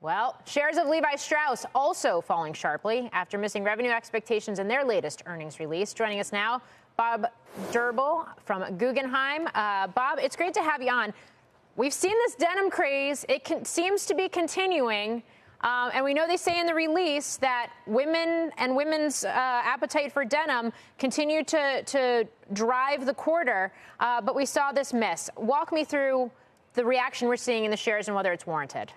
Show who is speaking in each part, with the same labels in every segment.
Speaker 1: Well, shares of Levi Strauss also falling sharply after missing revenue expectations in their latest earnings release. Joining us now, Bob Drbul from Guggenheim. Bob, it's great to have you on. We've seen this denim craze. It seems to be continuing. And we know they say in the release that women and women's appetite for denim continue to drive the quarter. But we saw this miss. Walk me through the reaction we're seeing in the shares and whether it's warranted.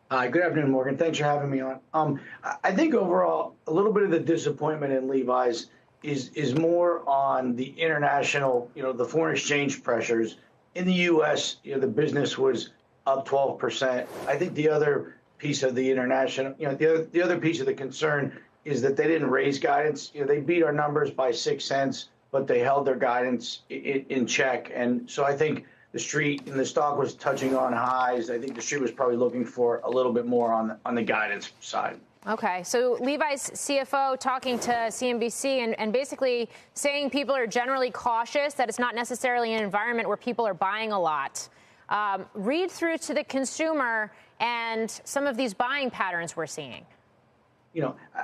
Speaker 2: Hi, good afternoon, Morgan. Thanks for having me on. I think overall, a little bit of the disappointment in Levi's is more on the international, the foreign exchange pressures. In the U.S., the business was up 12%. I think the other piece of the international, the other piece of the concern is that they didn't raise guidance. They beat our numbers by 6 cents, but they held their guidance in check. And so I think the street and the stock was touching on highs. I think the street was probably looking for a little bit more on the guidance side.
Speaker 1: Okay, so Levi's CFO talking to CNBC and basically saying people are generally cautious, that it's not necessarily an environment where people are buying a lot. Read through to the consumer and some of these buying patterns we're seeing.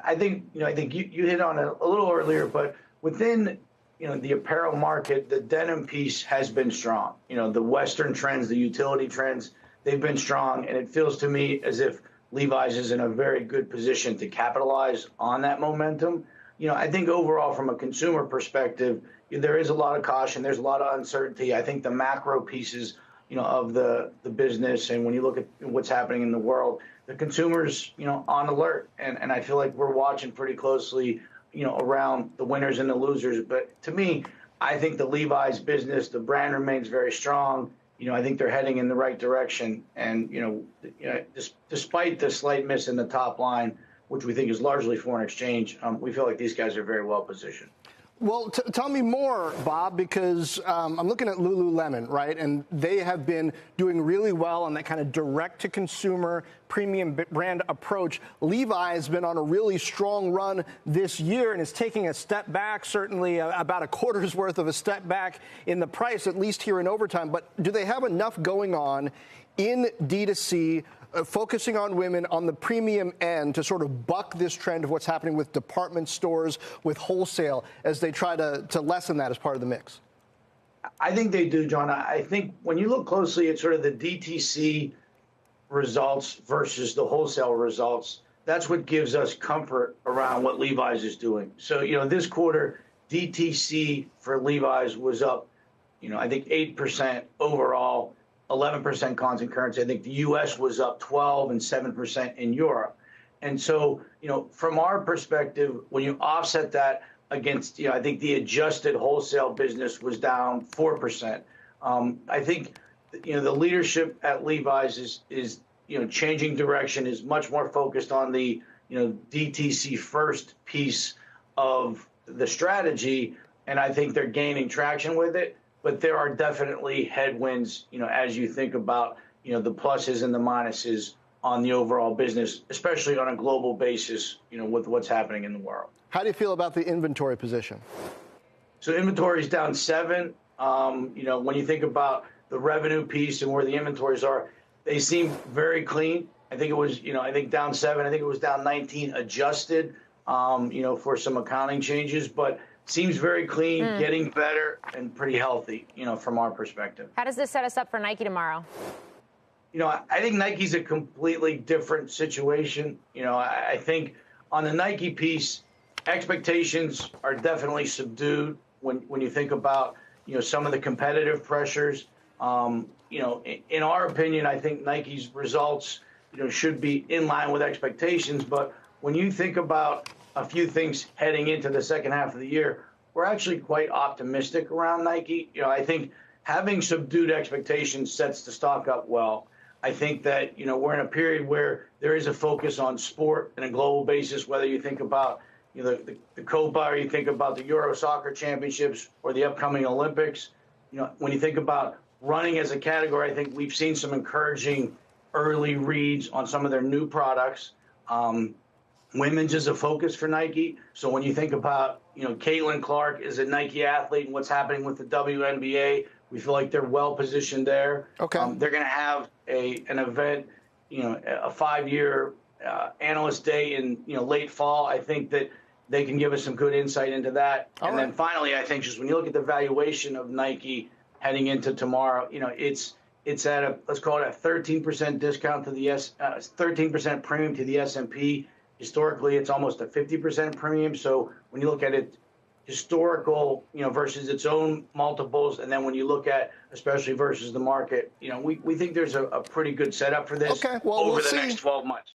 Speaker 2: I think you hit on it a little earlier, but within the apparel market, the denim piece has been strong. The Western trends, the utility trends, they've been strong. And it feels to me as if Levi's is in a very good position to capitalize on that momentum. I think overall, from a consumer perspective, there is a lot of caution. There's a lot of uncertainty. I think the macro pieces, of the business, and when you look at what's happening in the world, the consumer's, on alert. And I feel like we're watching pretty closely, around the winners and the losers. But to me, I think the Levi's business, the brand remains very strong. I think they're heading in the right direction. And, despite the slight miss in the top line, which we think is largely foreign exchange, we feel like these guys are very well positioned.
Speaker 3: Well, tell me more, Bob, because I'm looking at Lululemon, right? And they have been doing really well on that kind of direct-to-consumer premium brand approach. Levi has been on a really strong run this year and is taking a step back, certainly about a quarter's worth of a step back in the price, at least here in overtime. But do they have enough going on in D2C, focusing on women on the premium end to sort of buck this trend of what's happening with department stores, with wholesale, as they try to lessen that as part of the mix?
Speaker 2: I think they do, John. I think when you look closely at sort of the DTC results versus the wholesale results, that's what gives us comfort around what Levi's is doing. So, this quarter, DTC for Levi's was up, I think 8% overall. 11% constant currency. I think the U.S. was up 12% and 7% in Europe. And so, from our perspective, when you offset that against, I think the adjusted wholesale business was down 4%. I think, the leadership at Levi's is changing direction, is much more focused on the, DTC first piece of the strategy. And I think they're gaining traction with it. But there are definitely headwinds, as you think about, the pluses and the minuses on the overall business, especially on a global basis, with what's happening in the world.
Speaker 3: How do you feel about the inventory position?
Speaker 2: So inventory is down 7. When you think about the revenue piece and where the inventories are, they seem very clean. I think it was, I think down 7. I think it was down 19 adjusted, for some accounting changes. But seems very clean, getting better, and pretty healthy, from our perspective.
Speaker 1: How does this set us up for Nike tomorrow?
Speaker 2: I think Nike's a completely different situation. I think on the Nike piece, expectations are definitely subdued when you think about, some of the competitive pressures. In our opinion, I think Nike's results, should be in line with expectations. But when you think about a few things heading into the second half of the year, we're actually quite optimistic around Nike. I think having subdued expectations sets the stock up well. I think that, we're in a period where there is a focus on sport on a global basis, whether you think about, the Copa, or you think about the Euro Soccer Championships or the upcoming Olympics. When you think about running as a category, I think we've seen some encouraging early reads on some of their new products. Women's is a focus for Nike. So when you think about, Caitlin Clark is a Nike athlete and what's happening with the WNBA, we feel like they're well positioned there.
Speaker 3: Okay.
Speaker 2: They're going to have an event, a 5-year analyst day in late fall. I think that they can give us some good insight into that. And then finally, I think just when you look at the valuation of Nike heading into tomorrow, it's at a, let's call it a 13% discount to the 13% premium to the S&P. Historically, it's almost a 50% premium. So when you look at it historical, versus its own multiples, and then when you look at especially versus the market, we think there's a pretty good setup for this over the next 12 months.